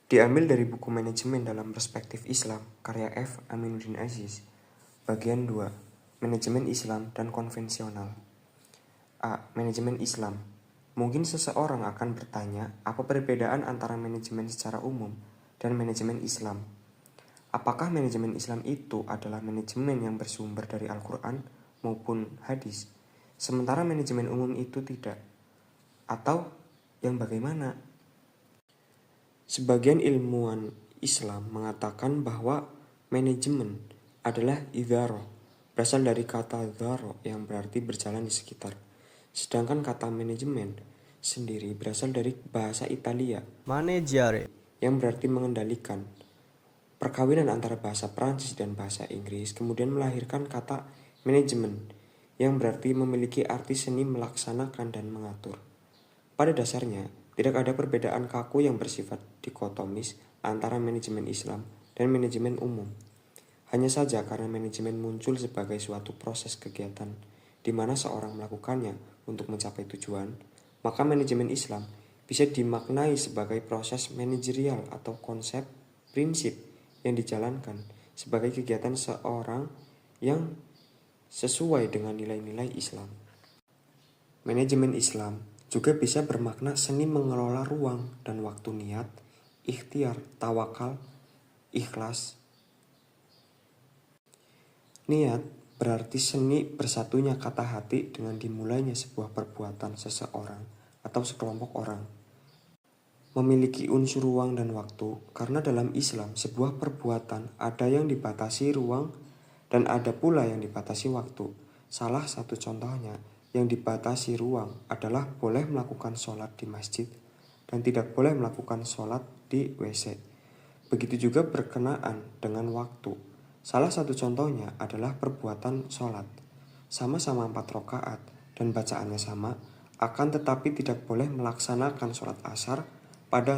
Diambil dari buku Manajemen dalam Perspektif Islam, karya F. Aminuddin Aziz, bagian 2, Manajemen Islam dan Konvensional. A. Manajemen Islam. Mungkin seseorang akan bertanya, apa perbedaan antara manajemen secara umum dan manajemen Islam? Apakah manajemen Islam itu adalah manajemen yang bersumber dari Al-Quran maupun hadis, sementara manajemen umum itu tidak? Atau yang bagaimana? Sebagian ilmuwan Islam mengatakan bahwa manajemen adalah idharah, berasal dari kata dharo yang berarti berjalan di sekitar. Sedangkan kata manajemen sendiri berasal dari bahasa Italia maneggiare, yang berarti mengendalikan. Perkawinan antara bahasa Prancis dan bahasa Inggris kemudian melahirkan kata manajemen yang berarti memiliki arti seni melaksanakan dan mengatur. Pada dasarnya, tidak ada perbedaan kaku yang bersifat dikotomis antara manajemen Islam dan manajemen umum. Hanya saja karena manajemen muncul sebagai suatu proses kegiatan di mana seorang melakukannya untuk mencapai tujuan, maka manajemen Islam bisa dimaknai sebagai proses manajerial atau konsep, prinsip yang dijalankan sebagai kegiatan seorang yang sesuai dengan nilai-nilai Islam. Manajemen Islam juga bisa bermakna seni mengelola ruang dan waktu niat, ikhtiar, tawakal, ikhlas. Niat berarti seni bersatunya kata hati dengan dimulainya sebuah perbuatan seseorang atau sekelompok orang. Memiliki unsur ruang dan waktu, karena dalam Islam sebuah perbuatan ada yang dibatasi ruang dan ada pula yang dibatasi waktu. Salah satu contohnya yang dibatasi ruang adalah boleh melakukan sholat di masjid dan tidak boleh melakukan sholat di WC. Begitu juga berkenaan dengan waktu. Salah satu contohnya adalah perbuatan sholat. Sama-sama 4 rakaat dan bacaannya sama, akan tetapi tidak boleh melaksanakan sholat asar pada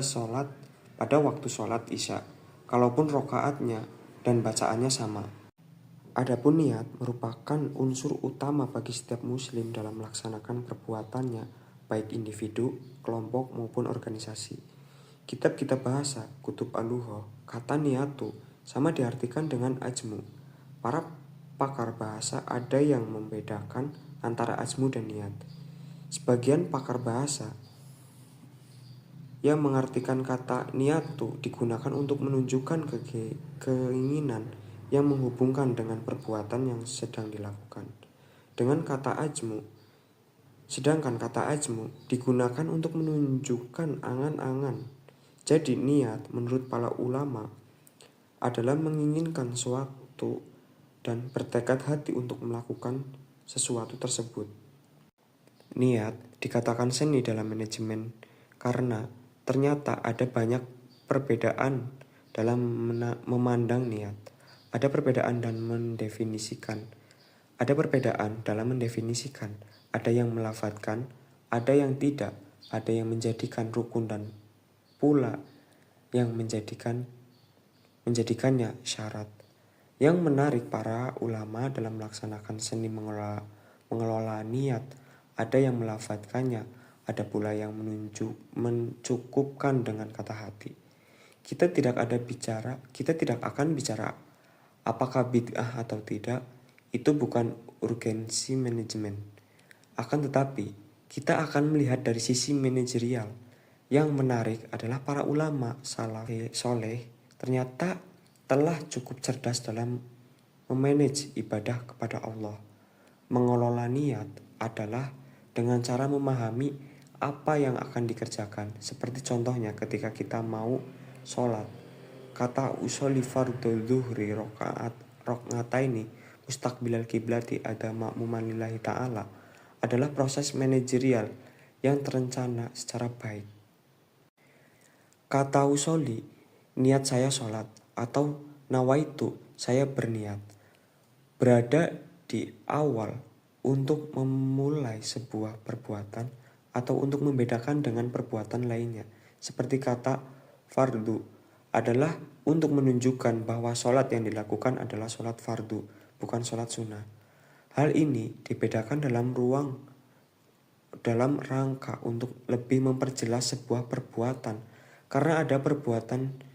waktu sholat isya, kalaupun rakaatnya dan bacaannya sama. Adapun niat merupakan unsur utama bagi setiap muslim dalam melaksanakan perbuatannya, baik individu, kelompok maupun organisasi. Kitab-kitab bahasa, kutub al-lugha, kata niyatu sama diartikan dengan ajmu. Para pakar bahasa ada yang membedakan antara ajmu dan niat. Sebagian pakar bahasa yang mengartikan kata niyatu digunakan untuk menunjukkan keinginan yang menghubungkan dengan perbuatan yang sedang dilakukan. Sedangkan kata ajmu digunakan untuk menunjukkan angan-angan. Jadi niat menurut para ulama adalah menginginkan suatu dan bertekad hati untuk melakukan sesuatu tersebut. Niat dikatakan seni dalam manajemen karena ternyata ada banyak perbedaan dalam memandang niat. Ada perbedaan dalam mendefinisikan. Ada yang melafadzkan, ada yang tidak, ada yang menjadikan rukun dan pula yang menjadikannya syarat. Yang menarik para ulama dalam melaksanakan seni mengelola niat, ada yang melafadzkannya, ada pula yang mencukupkan dengan kata hati. Kita tidak akan bicara apakah bid'ah atau tidak, itu bukan urgensi manajemen. Akan tetapi, kita akan melihat dari sisi manajerial. Yang menarik adalah para ulama salaf soleh ternyata telah cukup cerdas dalam memanage ibadah kepada Allah. Mengelola niat adalah dengan cara memahami apa yang akan dikerjakan. Seperti contohnya ketika kita mau sholat. Kata usolli fardhu dhuhri rok'ataini mustaqbilal kiblati ada ma'muman lillahi ta'ala adalah proses manajerial yang terencana secara baik. Kata usolli, niat saya sholat, atau nawaitu, saya berniat, berada di awal untuk memulai sebuah perbuatan atau untuk membedakan dengan perbuatan lainnya. Seperti kata fardu adalah untuk menunjukkan bahwa sholat yang dilakukan adalah sholat fardu, bukan sholat sunnah. Hal ini dibedakan dalam rangka untuk lebih memperjelas sebuah perbuatan Karena ada perbuatan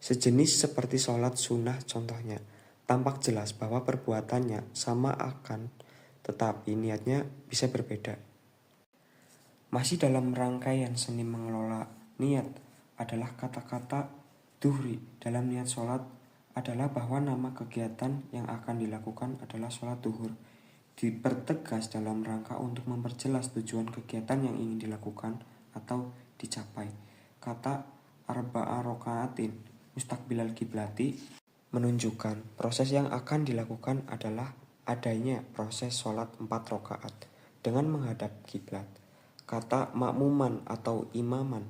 sejenis seperti sholat sunnah contohnya, tampak jelas bahwa perbuatannya sama akan tetapi niatnya bisa berbeda. Masih dalam rangkaian seni mengelola niat adalah kata-kata duhri dalam niat sholat adalah bahwa nama kegiatan yang akan dilakukan adalah sholat duhur. Dipertegas dalam rangka untuk memperjelas tujuan kegiatan yang ingin dilakukan atau dicapai. Kata arba'a rokaatin mustaqbilal kiblati menunjukkan proses yang akan dilakukan adalah adanya proses sholat 4 rakaat dengan menghadap kiblat. Kata makmuman atau imaman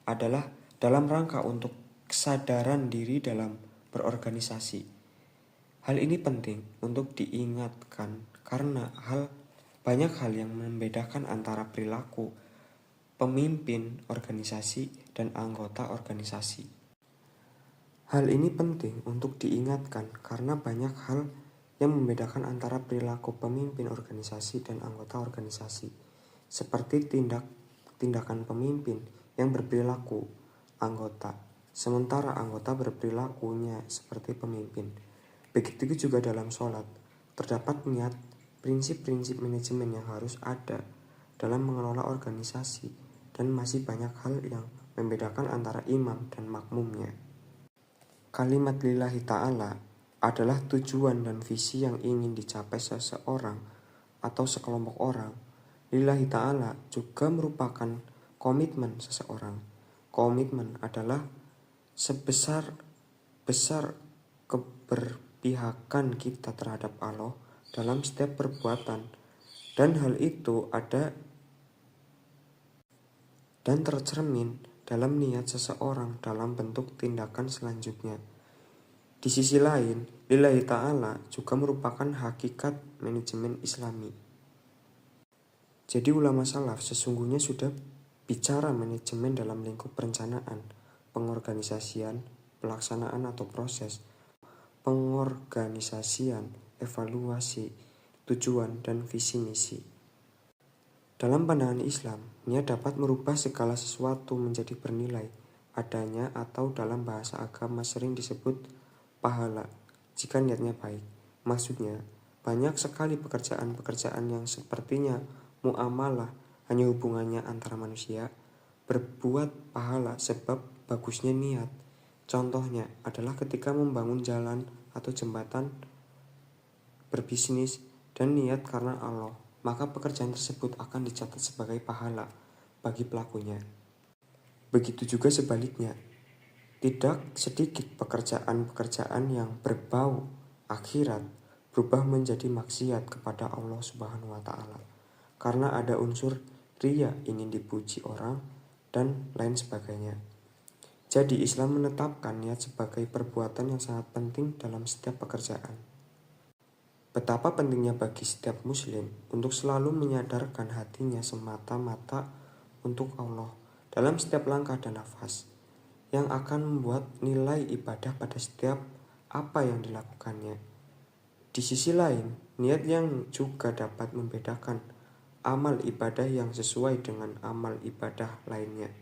adalah dalam rangka untuk kesadaran diri dalam berorganisasi. Hal ini penting untuk diingatkan karena banyak hal yang membedakan antara perilaku pemimpin organisasi dan anggota organisasi. Hal ini penting untuk diingatkan karena banyak hal yang membedakan antara perilaku pemimpin organisasi dan anggota organisasi, seperti tindakan pemimpin yang berperilaku anggota, sementara anggota berperilakunya seperti pemimpin. Begitu juga dalam sholat, terdapat niat, prinsip-prinsip manajemen yang harus ada dalam mengelola organisasi, dan masih banyak hal yang membedakan antara imam dan makmumnya. Kalimat lillahi ta'ala adalah tujuan dan visi yang ingin dicapai seseorang atau sekelompok orang. Lillahi ta'ala juga merupakan komitmen seseorang. Komitmen adalah sebesar keberpihakan kita terhadap Allah dalam setiap perbuatan, dan hal itu ada dan tercermin dalam niat seseorang dalam bentuk tindakan selanjutnya. Di sisi lain, lillahi ta'ala juga merupakan hakikat manajemen Islami. Jadi ulama salaf sesungguhnya sudah bicara manajemen dalam lingkup perencanaan, pengorganisasian, pelaksanaan atau proses, pengorganisasian, evaluasi, tujuan, dan visi misi. Dalam pandangan Islam, niat dapat merubah segala sesuatu menjadi bernilai adanya atau dalam bahasa agama sering disebut pahala jika niatnya baik. Maksudnya, banyak sekali pekerjaan-pekerjaan yang sepertinya muamalah hanya hubungannya antara manusia berbuat pahala sebab bagusnya niat. Contohnya adalah ketika membangun jalan atau jembatan, berbisnis, dan niat karena Allah, maka pekerjaan tersebut akan dicatat sebagai pahala bagi pelakunya. Begitu juga sebaliknya, tidak sedikit pekerjaan-pekerjaan yang berbau akhirat berubah menjadi maksiat kepada Allah Subhanahu wa Ta'ala karena ada unsur riya, ingin dipuji orang, dan lain sebagainya. Jadi Islam menetapkan niat sebagai perbuatan yang sangat penting dalam setiap pekerjaan. Betapa pentingnya bagi setiap muslim untuk selalu menyadarkan hatinya semata-mata untuk Allah dalam setiap langkah dan nafas, yang akan membuat nilai ibadah pada setiap apa yang dilakukannya. Di sisi lain, niat yang juga dapat membedakan amal ibadah yang sesuai dengan amal ibadah lainnya.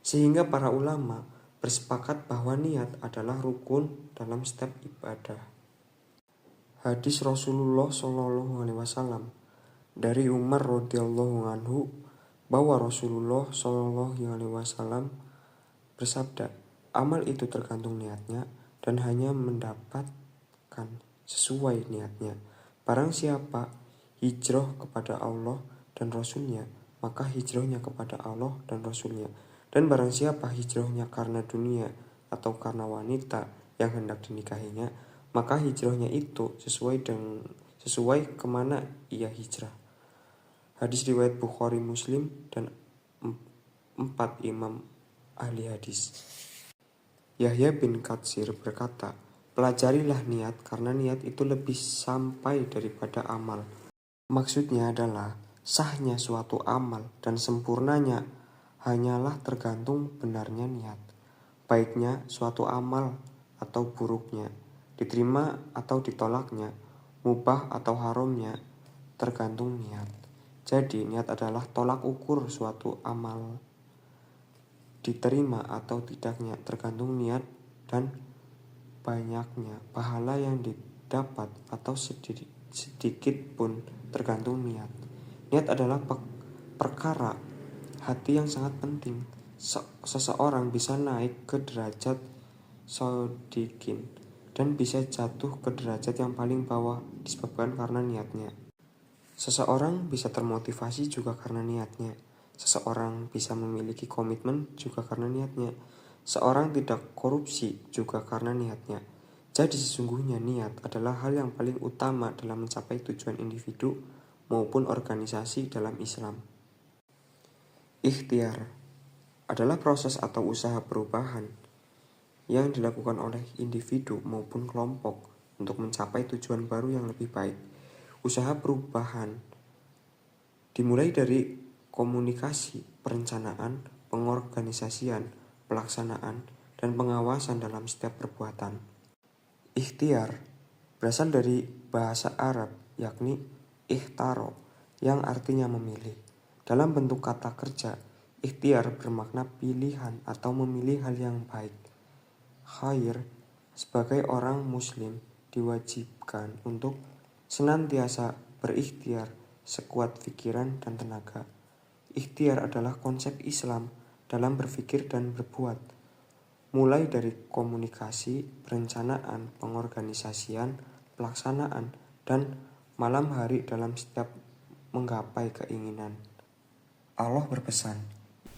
Sehingga para ulama bersepakat bahwa niat adalah rukun dalam setiap ibadah. Hadis Rasulullah SAW dari Umar radhiyallahu anhu bahwa Rasulullah SAW bersabda, amal itu tergantung niatnya dan hanya mendapatkan sesuai niatnya. Barang siapa hijrah kepada Allah dan Rasulnya, maka hijrahnya kepada Allah dan Rasulnya. Dan barang siapa hijrahnya karena dunia atau karena wanita yang hendak dinikahinya, maka hijrahnya itu sesuai kemana ia hijrah. Hadis riwayat Bukhari, Muslim, dan 4 imam ahli hadis. Yahya bin Katsir berkata, pelajarilah niat karena niat itu lebih sampai daripada amal. Maksudnya adalah sahnya suatu amal dan sempurnanya hanyalah tergantung benarnya niat, baiknya suatu amal atau buruknya, diterima atau ditolaknya, mubah atau haramnya, tergantung niat. Jadi niat adalah tolak ukur suatu amal. diterima atau tidaknya tergantung niat dan banyaknya pahala yang didapat atau sedikit pun tergantung niat. Niat adalah perkara hati yang sangat penting. Seseorang bisa naik ke derajat shodikin dan bisa jatuh ke derajat yang paling bawah disebabkan karena niatnya. Seseorang bisa termotivasi juga karena niatnya. Seseorang bisa memiliki komitmen juga karena niatnya. Seorang tidak korupsi juga karena niatnya. Jadi sesungguhnya niat adalah hal yang paling utama dalam mencapai tujuan individu maupun organisasi dalam Islam. Ikhtiar adalah proses atau usaha perubahan yang dilakukan oleh individu maupun kelompok untuk mencapai tujuan baru yang lebih baik. Usaha perubahan dimulai dari komunikasi, perencanaan, pengorganisasian, pelaksanaan, dan pengawasan dalam setiap perbuatan. Ikhtiar berasal dari bahasa Arab yakni ikhtaro yang artinya memilih. Dalam bentuk kata kerja, ikhtiar bermakna pilihan atau memilih hal yang baik. Khair, sebagai orang muslim diwajibkan untuk senantiasa berikhtiar sekuat pikiran dan tenaga. Ikhtiar adalah konsep Islam dalam berpikir dan berbuat, mulai dari komunikasi, perencanaan, pengorganisasian, pelaksanaan, dan malam hari dalam setiap menggapai keinginan. Allah berpesan,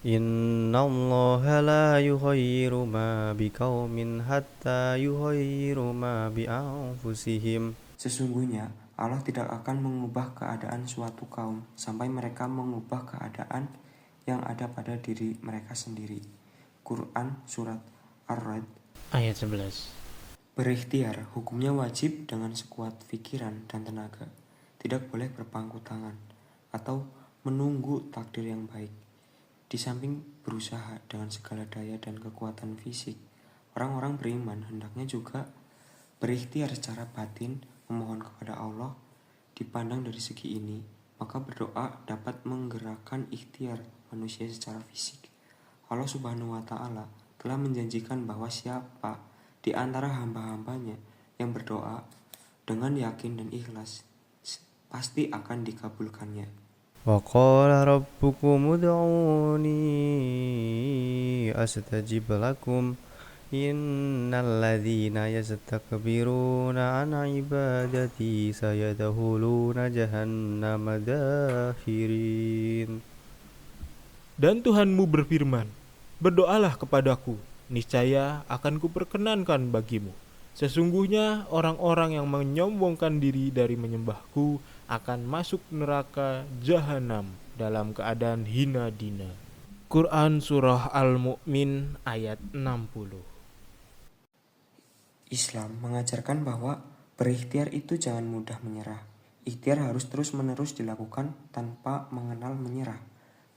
Innallaha la yughayyiru ma biqaumin hatta yughayyiru ma bi anfusihim. sesungguhnya Allah tidak akan mengubah keadaan suatu kaum sampai mereka mengubah keadaan yang ada pada diri mereka sendiri. Quran Surat Ar-Ra'd Ayat 11. Berikhtiar hukumnya wajib dengan sekuat pikiran dan tenaga. Tidak boleh berpangku tangan atau menunggu takdir yang baik. Di samping berusaha dengan segala daya dan kekuatan fisik, orang-orang beriman hendaknya juga berikhtiar secara batin memohon kepada Allah. Dipandang dari segi ini, maka berdoa dapat menggerakkan ikhtiar manusia secara fisik. Allah Subhanahu wa Ta'ala telah menjanjikan bahwa siapa di antara hamba-hambanya yang berdoa dengan yakin dan ikhlas pasti akan dikabulkannya. Wa qala rabbukum ud'uni astajib lakum. Innal ladzina yastakbiruna an ibadati sayadkhuluna jahannama dakhirin. Dan Tuhanmu berfirman, berdoalah kepadaku, niscaya akan kuperkenankan bagimu. Sesungguhnya orang-orang yang menyombongkan diri dari menyembahku akan masuk neraka jahanam dalam keadaan hina dina. Quran Surah Al-Mu'min ayat 60. Islam mengajarkan bahwa berikhtiar itu jangan mudah menyerah. Ikhtiar harus terus-menerus dilakukan tanpa mengenal menyerah,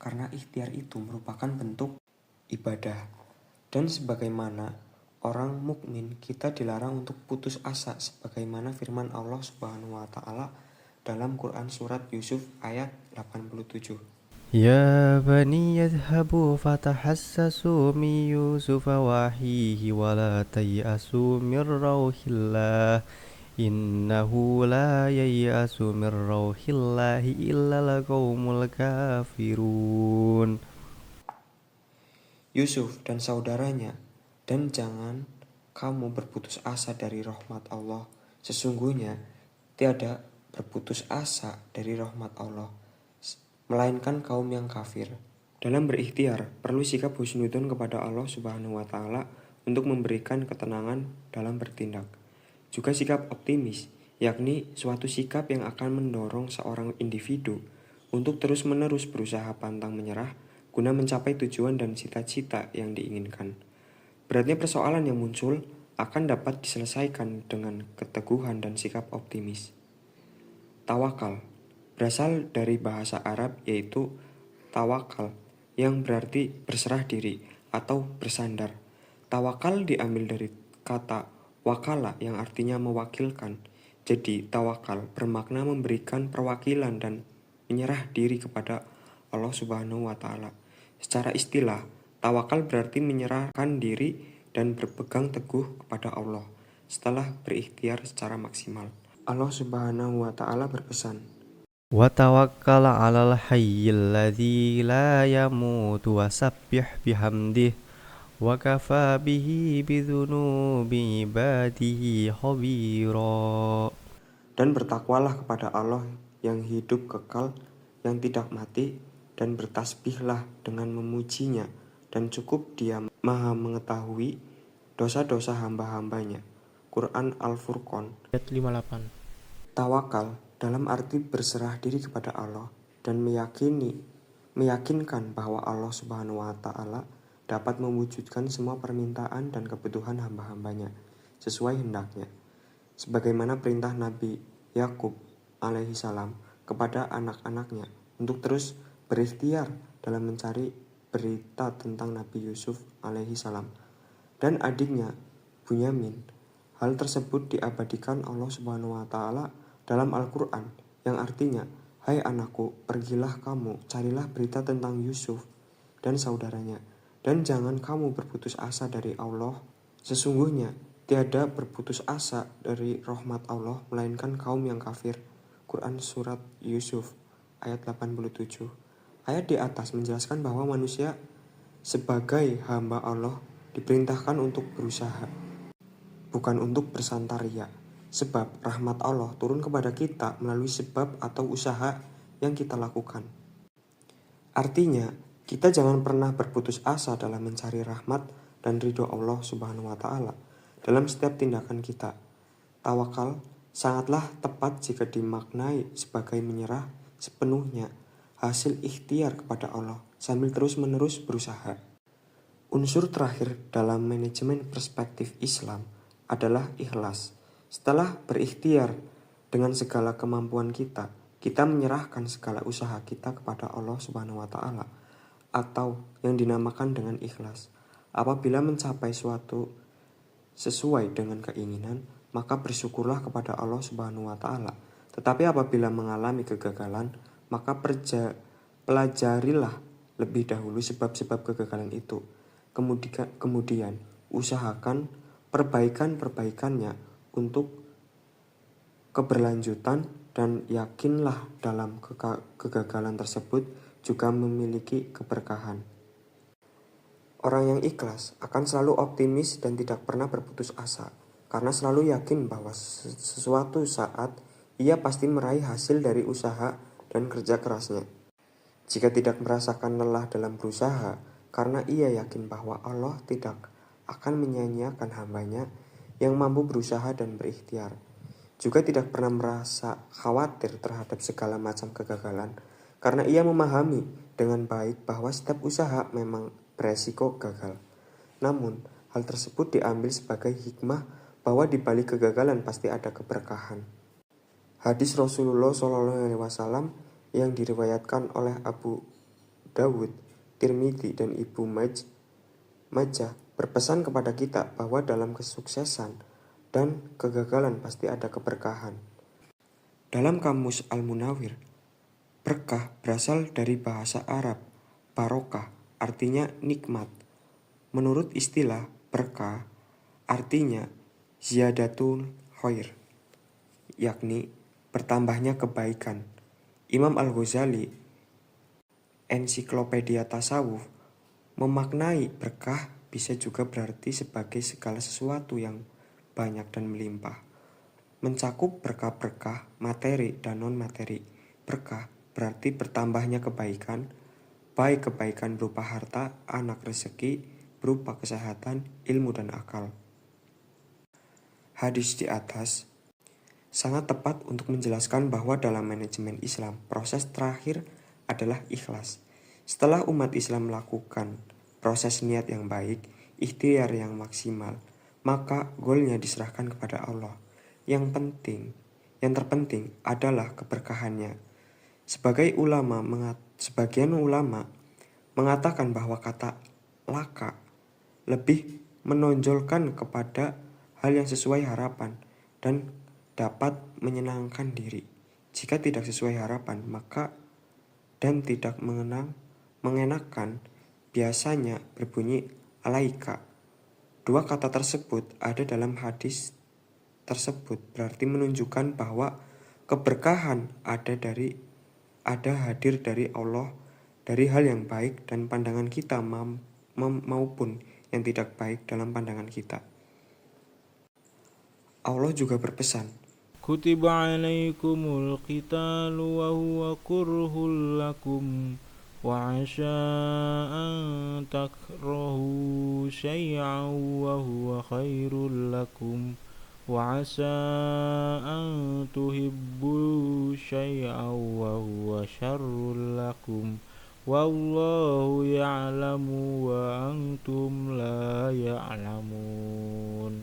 karena ikhtiar itu merupakan bentuk ibadah. Dan sebagaimana orang mukmin, kita dilarang untuk putus asa sebagaimana firman Allah Subhanahu wa Ta'ala dalam Quran Surat Yusuf ayat 87. Ya bani yadhhabu fatahassasu min Yusufa wa akhihi wa la tay'asu min rauhillah. Innahu la yay'asu min rauhillahi illa al-qaumul kafirun. Yusuf dan saudaranya, dan jangan kamu berputus asa dari rahmat Allah. Sesungguhnya tiada berputus asa dari rahmat Allah, melainkan kaum yang kafir. Dalam berikhtiar, perlu sikap husnudon kepada Allah Subhanahu wa Ta'ala untuk memberikan ketenangan dalam bertindak. Juga sikap optimis, yakni suatu sikap yang akan mendorong seorang individu untuk terus-menerus berusaha pantang menyerah guna mencapai tujuan dan cita-cita yang diinginkan. Beratnya persoalan yang muncul akan dapat diselesaikan dengan keteguhan dan sikap optimis. Tawakal berasal dari bahasa Arab yaitu tawakal yang berarti berserah diri atau bersandar. Tawakal diambil dari kata wakala yang artinya mewakilkan. Jadi tawakal bermakna memberikan perwakilan dan menyerah diri kepada Allah Subhanahu wa Ta'ala. Secara istilah, Tawakal berarti menyerahkan diri dan berpegang teguh kepada Allah setelah berikhtiar secara maksimal. Allah Subhanahu wa Ta'ala berpesan, Wa tawakkal 'alal hayyil ladzi la yamutu wasabbih bihamdih wa kafa bihi bidzunubi ibadihi khabira. dan bertakwalah kepada Allah yang hidup kekal, yang tidak mati, dan bertasbihlah dengan memujinya, dan cukup Dia maha mengetahui dosa-dosa hamba-hambanya. Quran Al-Furqan. Ayat 58. Tawakal dalam arti berserah diri kepada Allah dan meyakinkan bahwa Allah Subhanahu wa Ta'ala dapat mewujudkan semua permintaan dan kebutuhan hamba-hambanya sesuai hendaknya. Sebagaimana perintah Nabi Yakub alaihi salam kepada anak-anaknya untuk terus berikhtiar dalam mencari berita tentang Nabi Yusuf alaihi salam dan adiknya Bunyamin. Hal tersebut diabadikan Allah Subhanahu wa Ta'ala dalam Al-Quran yang artinya, "Hai anakku, pergilah kamu, carilah berita tentang Yusuf dan saudaranya, dan jangan kamu berputus asa dari Allah. Sesungguhnya tiada berputus asa dari rahmat Allah melainkan kaum yang kafir." Quran Surat Yusuf ayat 87. Ayat di atas menjelaskan bahwa manusia sebagai hamba Allah diperintahkan untuk berusaha, bukan untuk bersantar ria. Sebab rahmat Allah turun kepada kita melalui sebab atau usaha yang kita lakukan. Artinya, kita jangan pernah berputus asa dalam mencari rahmat dan ridho Allah Subhanahu wa Ta'ala dalam setiap tindakan kita. Tawakal sangatlah tepat jika dimaknai sebagai menyerah sepenuhnya hasil ikhtiar kepada Allah sambil terus-menerus berusaha. Unsur terakhir dalam manajemen perspektif Islam adalah ikhlas. Setelah berikhtiar dengan segala kemampuan kita menyerahkan segala usaha kita kepada Allah Subhanahu wa Ta'ala atau yang dinamakan dengan ikhlas. Apabila mencapai suatu sesuai dengan keinginan, maka bersyukurlah kepada Allah Subhanahu wa Ta'ala. Tetapi apabila mengalami kegagalan, maka pelajarilah lebih dahulu sebab-sebab kegagalan itu. Kemudian usahakan perbaikannya untuk keberlanjutan dan yakinlah dalam kegagalan tersebut juga memiliki keberkahan. Orang yang ikhlas akan selalu optimis dan tidak pernah berputus asa karena selalu yakin bahwa sesuatu saat ia pasti meraih hasil dari usaha dan kerja kerasnya. Jika tidak merasakan lelah dalam berusaha karena ia yakin bahwa Allah tidak akan menyia-nyiakan hambanya yang mampu berusaha dan berikhtiar. Juga tidak pernah merasa khawatir terhadap segala macam kegagalan karena ia memahami dengan baik bahwa setiap usaha memang beresiko gagal. Namun, hal tersebut diambil sebagai hikmah bahwa di balik kegagalan pasti ada keberkahan. Hadis Rasulullah SAW yang diriwayatkan oleh Abu Dawud, Tirmidzi, dan Ibnu Majah berpesan kepada kita bahwa dalam kesuksesan dan kegagalan pasti ada keberkahan. Dalam kamus Al-Munawwir, berkah berasal dari bahasa Arab barokah, artinya nikmat. Menurut istilah berkah, artinya ziyadatul khair, yakni bertambahnya kebaikan. Imam Al-Ghazali, Ensiklopedia Tasawuf, memaknai berkah bisa juga berarti sebagai segala sesuatu yang banyak dan melimpah. Mencakup berkah-berkah materi dan non-materi. Berkah berarti bertambahnya kebaikan, baik kebaikan berupa harta, anak, rezeki, berupa kesehatan, ilmu, dan akal. Hadis di atas sangat tepat untuk menjelaskan bahwa dalam manajemen Islam, proses terakhir adalah ikhlas. Setelah umat Islam melakukan proses niat yang baik, ikhtiar yang maksimal, maka golnya diserahkan kepada Allah. Yang terpenting adalah keberkahannya. Sebagian ulama mengatakan bahwa kata laka lebih menonjolkan kepada hal yang sesuai harapan dan dapat menyenangkan diri. Jika tidak sesuai harapan, maka dan tidak mengenakan, biasanya berbunyi alaika. Dua kata tersebut ada dalam hadis tersebut berarti menunjukkan bahwa keberkahan ada hadir dari Allah dari hal yang baik dan pandangan kita maupun yang tidak baik dalam pandangan kita. Allah juga berpesan, Kutiba alaikumul qitalu wa huwa kurhul lakum wa asa an takrahu syai'an wa huwa khairul lakum wa asa an tuhibbu syai'an wa huwa syarrul lakum wallahu ya'lamu wa antum la ya'lamun.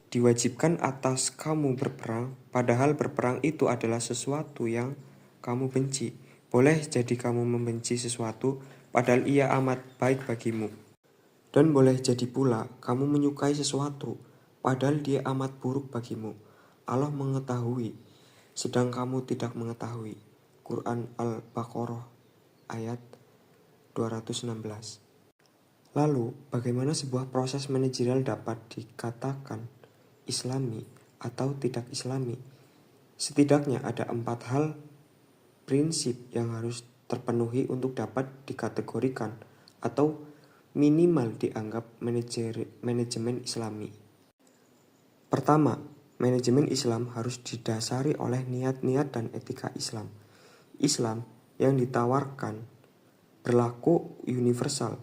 diwajibkan atas kamu berperang, padahal berperang itu adalah sesuatu yang kamu benci. Boleh jadi kamu membenci sesuatu, padahal ia amat baik bagimu. Dan boleh jadi pula kamu menyukai sesuatu, padahal dia amat buruk bagimu. Allah mengetahui, sedang kamu tidak mengetahui. Quran Al-Baqarah ayat 216. Lalu, bagaimana sebuah proses manajerial dapat dikatakan Islami atau tidak Islami? Setidaknya ada 4 hal prinsip yang harus terpenuhi untuk dapat dikategorikan atau minimal dianggap manajemen Islami. Pertama, manajemen Islam harus didasari oleh niat-niat dan etika Islam. Islam yang ditawarkan berlaku universal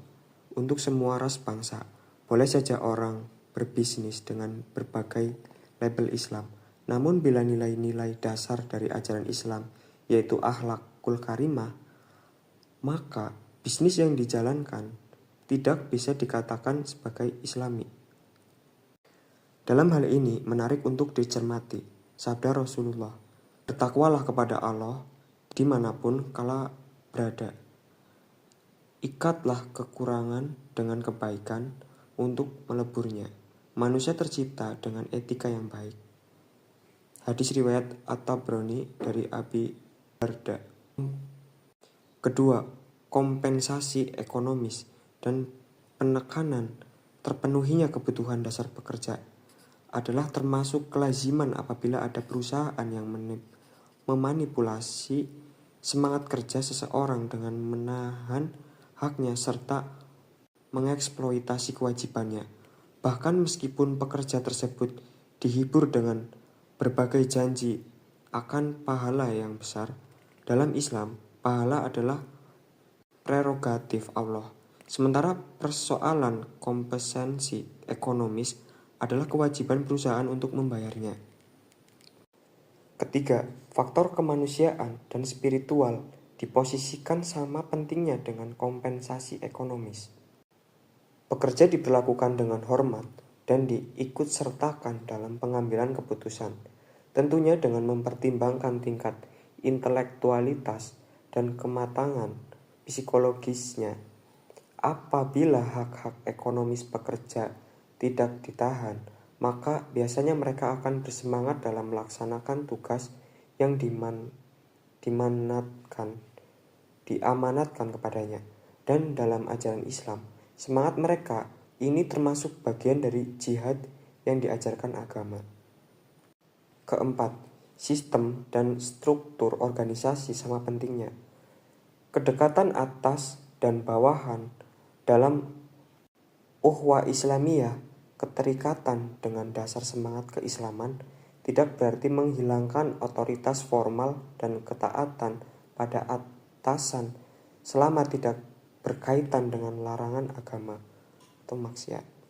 untuk semua ras bangsa. Boleh saja orang berbisnis dengan berbagai label Islam. Namun bila nilai-nilai dasar dari ajaran Islam yaitu akhlakul karimah, maka bisnis yang dijalankan tidak bisa dikatakan sebagai Islami. Dalam hal ini menarik untuk dicermati sabda Rasulullah, bertakwalah kepada Allah dimanapun kala berada. Ikatlah kekurangan dengan kebaikan untuk meleburnya. Manusia tercipta dengan etika yang baik. Hadis riwayat At-Tabrani dari Abi Darda. Kedua, kompensasi ekonomis dan penekanan terpenuhinya kebutuhan dasar pekerja adalah termasuk kelaziman apabila ada perusahaan yang memanipulasi semangat kerja seseorang dengan menahan haknya serta mengeksploitasi kewajibannya. Bahkan meskipun pekerja tersebut dihibur dengan berbagai janji akan pahala yang besar, dalam Islam pahala adalah prerogatif Allah. Sementara persoalan kompensasi ekonomis adalah kewajiban perusahaan untuk membayarnya. Ketiga, faktor kemanusiaan dan spiritual diposisikan sama pentingnya dengan kompensasi ekonomis. Pekerja diperlakukan dengan hormat dan diikutsertakan dalam pengambilan keputusan, tentunya dengan mempertimbangkan tingkat intelektualitas dan kematangan psikologisnya. Apabila hak-hak ekonomis pekerja tidak ditahan, maka biasanya mereka akan bersemangat dalam melaksanakan tugas yang diamanatkan kepadanya. Dan dalam ajaran Islam, semangat mereka ini termasuk bagian dari jihad yang diajarkan agama. Keempat, sistem dan struktur organisasi sama pentingnya. Kedekatan atas dan bawahan dalam ukhuwah Islamiyah, keterikatan dengan dasar semangat keislaman, tidak berarti menghilangkan otoritas formal dan ketaatan pada atasan selama tidak berkaitan dengan larangan agama atau maksiat.